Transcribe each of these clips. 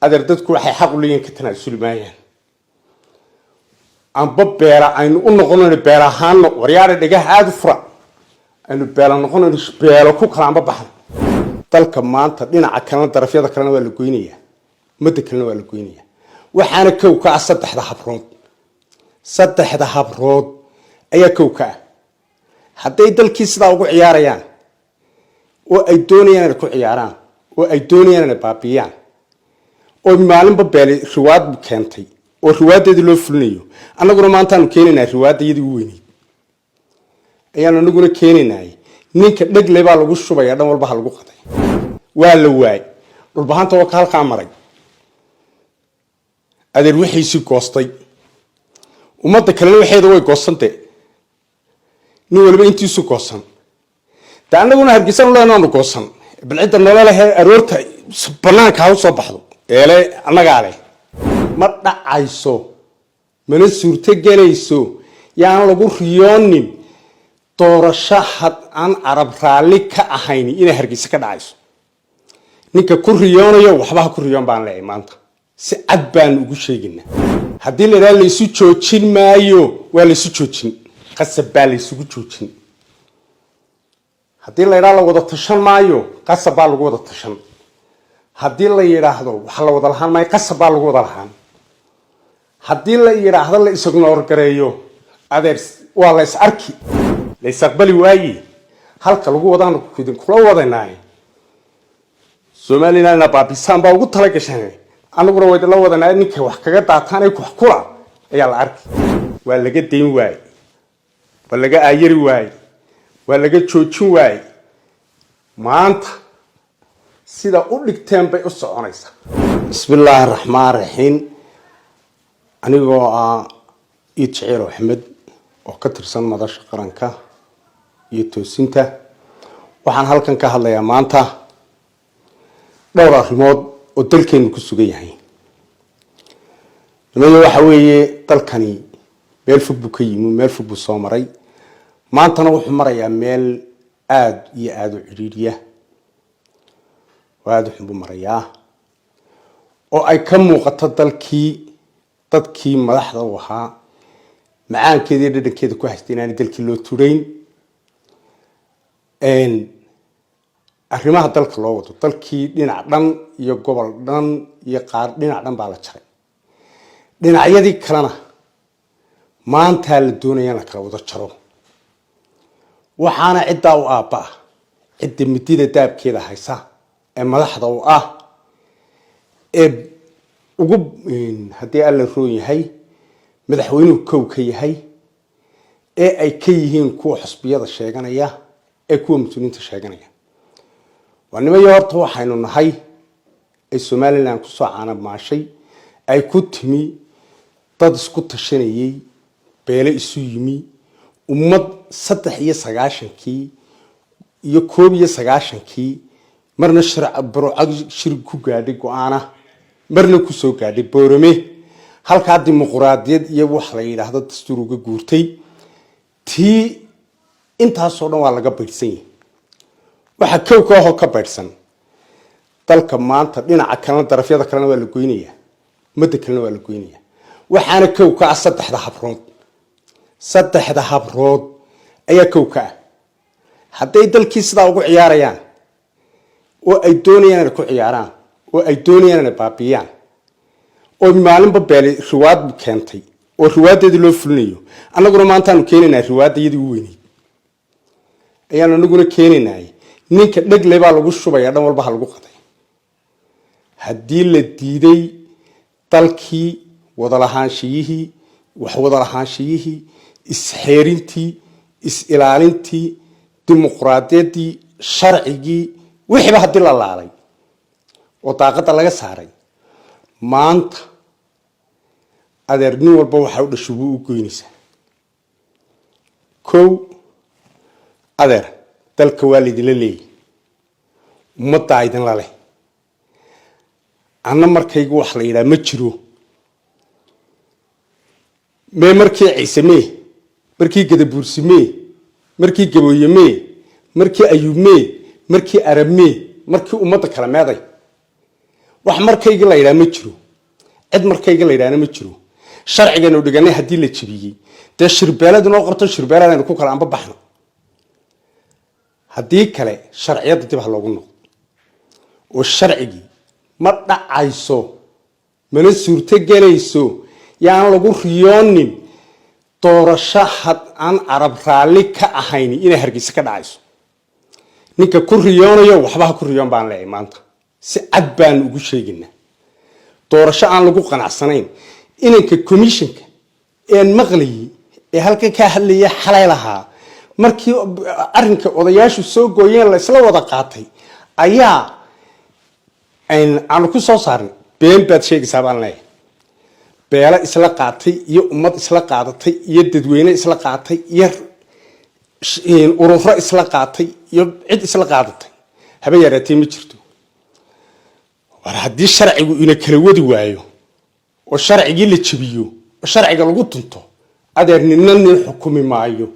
أدر تذكر حي حق لين كتنا سلمايا عن باب بيرا عن قلنا البيرا هان وريار دجاه عاد فرع إنه بيرا نقولنا إيش بيرا كوك عم ببحر تلك ما أنت دينا عكنا طرفيا ذكرنا ولا كوينية مد كلنا ولا كوينية وحنا كوكا صدح ذا حبرود صدح ذا حبرود أي كوكا حتى يدل كيس ذا وقع عياريان وأيدونيان الكوع عياران وأيدونيان البابيان ومعلم ببالي رواد بكنتي والرواد يدي لو فلنيو أنا قلنا ما أنتان كينينا رواد يدي ويني أيانا نقول كينينا نينك نقل يبقى لغو الشبايا دام والبحر لغو قطعي واللواي والبحان توقع كامري هذا الوحي يسيب قوستي وما تكلم وحي ذوي قوستي نقول بقى انتي يسيب قوستان تعالنا قلنا هرقسان الله نانو قوستان بالعدة نولا لها أرورتا سبنان كاو صباحدو إيلي أنا قالي ما دعايسو من السورة جليسو يعني لغو ريونين doorashaha aan arab raali ka ahayn in hargeysa ka dhacayso ninka ku riyoonayo waxba ku riyoon baan leeyahay maanta si cad baan ugu sheegnaa hadii la ilaalay isu joojin maayo waa la isu joojin qasab baa la isugu joojin hadii la ilaalay wada tashan maayo qasab baa lagu wada tashan hadii la yiraahdo wax la wada lahaan maayo qasab baa lagu wada lahaan hadii la yiraahdo la isagnoor gareeyo adeer waa la is arki ليستقبلي واي هل كلو وضعنا كذين كلو وضعناه سومالينا نبابيسان باو قلت لك شنو أنا أقول وايد لو وضعناه إنك وحكي تعطاني كحكورة يا العرك ولا جد دين واي ولا جا أير واي ولا جا تشوتشو واي ما أنت سيدا أقول لك تام بيقص عنيسا بسم الله الرحمن الرحيم أنا جوا يتشعر أحمد وكتر سنة مدرسة قرنكا يتوسينتا waxaan halkan ka hadlayaa maanta dhowr arrimood oo dalkeenu ku sugan yahay nimayo waxa weeye dalkani meel fog buu ka yimi meel fog buu soo maray maantana wuxuu marayaa meel aad iyo aad u ciriiriya waad wuxuu marayaa oo ay ka muuqato dadkii madaxda u ahaa macaankeedii dhadhankeeda ku haystay inaan dalkii loo turayn arrimaha dalka loo wado dalkii dhinac dhan iyo gobol dhan iyo qaar dhinac dhan baa la jaray dhinacyadii kalena maanta la doonaya in la kala wada jaro waxaana cidda u aabba cidda midida daabkeeda haysa ee madaxda u ah ee ugu haddii alla roon yahay madaxweynuhu kow ka yahay ee ay ka yihiin kuwa xusbiyada sheeganaya ee kuwa mas'uuliyiinta sheeganaya wanimayo horta waxaynu nahay ay Soomaaliland ku soo caanab maashay ay ku timi dad isku tashanayay beele isu yimi ummad 93kii iyo 91kii marna sharci burucad shir ku gaadhay go'aana marna ku soo gaadhay boorame halka dimuqraadiyad iyo wax la yiraahdo dastuur uga guurtay tii intaas oo dhan waa laga baydsan yahay waxa kowka oo ka baydsan dalka maanta dhinaca kala darafyada kalena waa la goynaya mid kalena waa la goynaya waxaana kowka saddexda habrood ayaa kowka haday dalkii sida ugu ciyaarayaan oo ay doonayaan ku ciyaaraan oo ay doonayaan baabiyaan oo معلم ببالي رواد بكنتي والرواد يدي لو فلنيو أنا قلنا ما أنتان كينينا رواد يدي ويني أيانا نقول كينينا نينك نقل يبقى لغو الشبايا دام والبحر لغو قطعي هدي لديدي تلكي وضلحان شيهي وحوضلحان شيهي إسحيرينتي إسئلالينتي ديمقراطيتي شرعيجي وحبا هدي الله علي وطاقة لغا ساري maanta adeerni walba waxa u dhashubu u goynaysa kow adeer dalka waalidina leey umada aydan la leh anna markaygu wax la yiraahdo ma jiro markii ciisame markii gadabuursime markii gabooyeme markii ayume markii arabme markii umada kala meeday wax markayga la yiraahdo ma jiro cid markayga la yiraahdo ma jiro sharcigan uu dhiganay hadii la jibiyay de shirbeelad inoo qorto shirbeelad aan ku kala amba baxno hadii kale sharciyada dib loogu noqdo oo sharcigi ma dhacayso mana suurta galayso yaan lagu riyoonin doorasho had aan arab raali ka ahayn inay Hargeysa ka dhacayso ninka ku riyoonayo waxba ku riyoon baan leeyahay maanta si cad baan ugu sheegnaa doorasho aan lagu qanacsanayn inanka commissionka een maqliyay ee halka ka hadlaya xalay lahaa markii arrinka odayaashu soo gooyeen la isla wada qaatay ayaa aan ku soo saarnay been baad sheegaysaa baan leeyahay beela isla qaatay iyo ummad isla qaadatay iyo dadweyne isla qaatay iyo ururo isla qaatay iyo cid isla qaadatay haba yaraatay ma jirto war haddii sharcigu ina kala wadi waayo oo sharcigii la jabiyo oo sharciga lagu tunto adeer nin xukumi maayo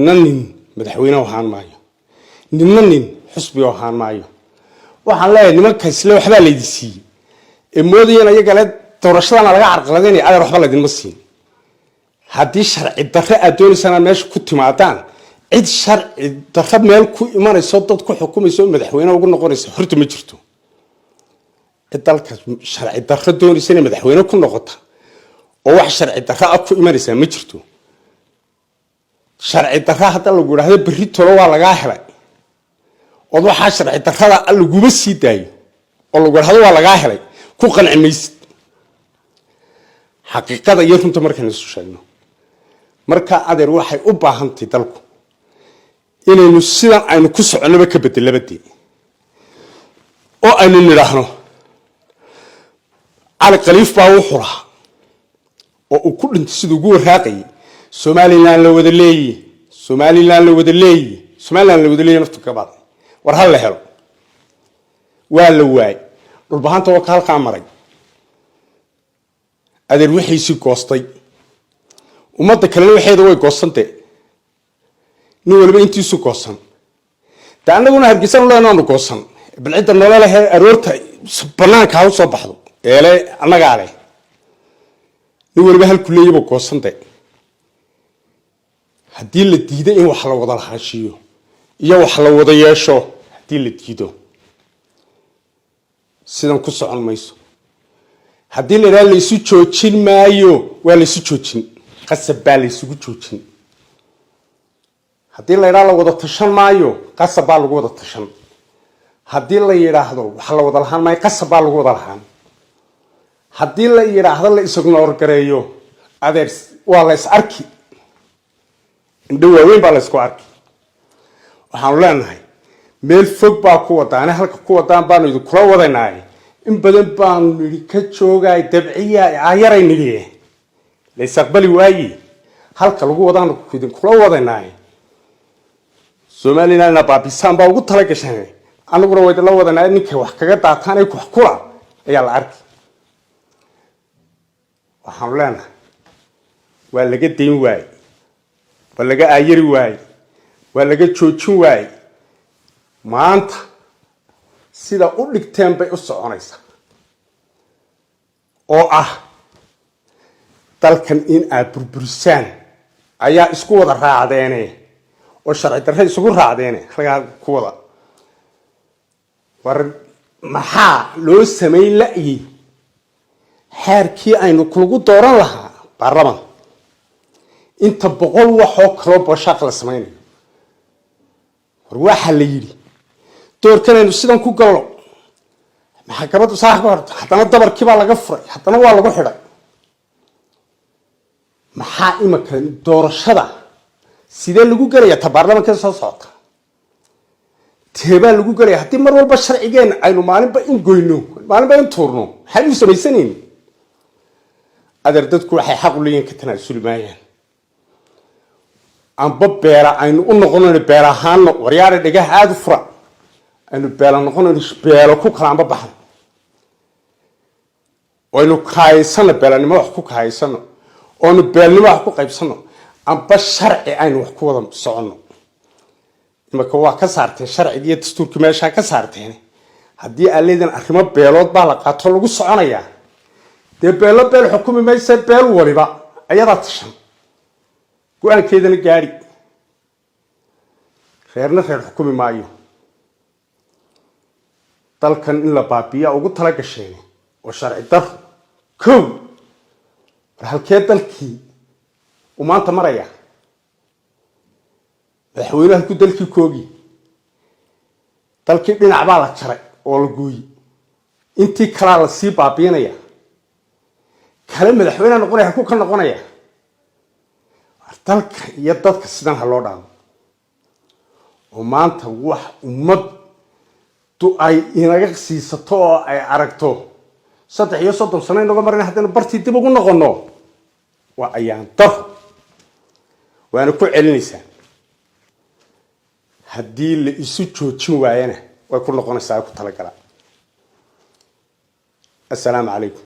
nin madaxweyne waxaan maayo nin xusbi waxaan maayo waxaan leeyahay nimanka isla waxba la idisiiyay ee moodayeen ayaga la doorashadana laga carqaladeynay adeer waxba la idinma siin haddii sharci darro aad doonaysaan meesha ku timaadaan cid sharci darro meel ku imanayso dad ku xukumayso madaxweyne ugu noqonayso horta ma jirto dalka sharci darro doonaysana madaxweyne ku noqota oo wax sharci darro ah ku imanaysa ma jirto sharci darro hadda lagu yiraahdo berri tolo waa laga helay oo waxa sharci darrada lagu sii daayo oo lagu yiraahdo waa laga helay ku qancimaysid xaqiiqada iyo runta markaan isu sheegno marka adeer waxay u baahan tahay dalku inaynu sidan aynu ku soconaba ka bedelabadii oo aynu niraahno على قليف باوحرة وكل تسدو جوا راقي سومالي لان لو ذللي سومالي لان لو ذللي سومالي لان لو ذللي نفتك بعض ورهلا هلو والواي ربحان توكل كامري هذا الوحي يسوق قصتي وما تكلم الوحي هذا هو قصنته نقول بين تيسوق قصن تعال نقول هرجسنا ولا نانو قصن بالعدة نلا له أرورته بناك هاو صباحه إله أنا قاعد نقول بهال كلية بقصنته هدي اللي تيده إيه وحلا وضع الحشيو يا وحلا وضع يشوا هدي اللي تيده سيدنا قصة عن مايسو هدي اللي رأي يسوي تشوتشين مايو ولا يسوي تشوتشين قصة بالي يسوي تشوتشين هدي اللي رأي وضع تشان مايو قصة بالي وضع تشان هدي اللي يراهدو وحلا وضع الحان ماي قصة بالي وضع الحان هدي اللي يراهدو اللي يسوقنا ورقريو أدرس والله يسأركي ندوه وين بالسكو أركي وحنولان هاي ميل فوق باكو ودان هلك كو ودان بانو يدو كلا وداناي إن بدن بانو يكتشوغاي دبعية عايري نليه ليساقبالي واي هلك لغو ودانو كويدن كلا وداناي سومالينا نبابيسان باوغو تلاقشاني أنا قروا ويدلا وداناي نكي وحكاقا داتاني كوحكولا أيال أركي وحنولان واللغا دين واي واللغا عايري واي واللغا جوجين واي maanta sida u dhigteen bay u soconaysaa oo ah dalkan in aad burburisaan ayaa isku wada raacdeen oo sharci darro isugu raacdeen ragaa ku wada war maxaa loo sameeyay la'yi xeerkii aynu kulgu dooran lahaa baarlamaan inta boqol wax oo kala bashaq la sameeyay war waxa la yiri doorkan inuu sidan ku galo maxkamadu saaxiib horta hadana dabarkii baa laga furay hadana waa lagu xidhay maxaa imaka doorashada sidee lagu galaya baarlamaanka soo socota teeba lagu galaya hadii mar walba sharcigeen aynu maalinba in goyno maalinba in tuurno waxay u sameeysaneen adeer dadku waxay xaq u leeyihiin ka tanaasul maayaan amba beera aynu u noqono beera ahaan waryaare dhigaha aad u fura أنو بيلا نقول بيلا كوك عم ببحر وإنه كايسنا بيلا نما وحكوك كايسنا وإنه بيلا نما وحكوك كايسنا أم بشرع أنو وحكوك هذا صعنو لما كوا كسرت الشرع دي تستور كماشة كسرت يعني haddii aleedan arrimo beelood baa la qaato lagu soconaya dee beelo beel xukumi maysa beel waliba ayadaa tashan go-aankeedana gaari reerna reer xukumi maayo dalkan in la baabiya ugu tala gasheen oo sharci daro kow war halkee dalkii uu maanta maraya madaxweynaha ku dalkii koogi dalkii dhinac baa la jaray oo la gooyey intii kalaa la sii baabiinaya kale madaxweynaha noqonaya ku ka noqonaya dalka iyo dadka sidan ha loo dhaamo oo maanta wax ummad ay inaga siisato oo ay aragto 3 sano inaga marina haddana bartii dib ugu noqono waa ayaan dar waana ku celinaysaa haddii la isu joojin waayana way ku noqonaysaa ku tala gala assalaamu calaykum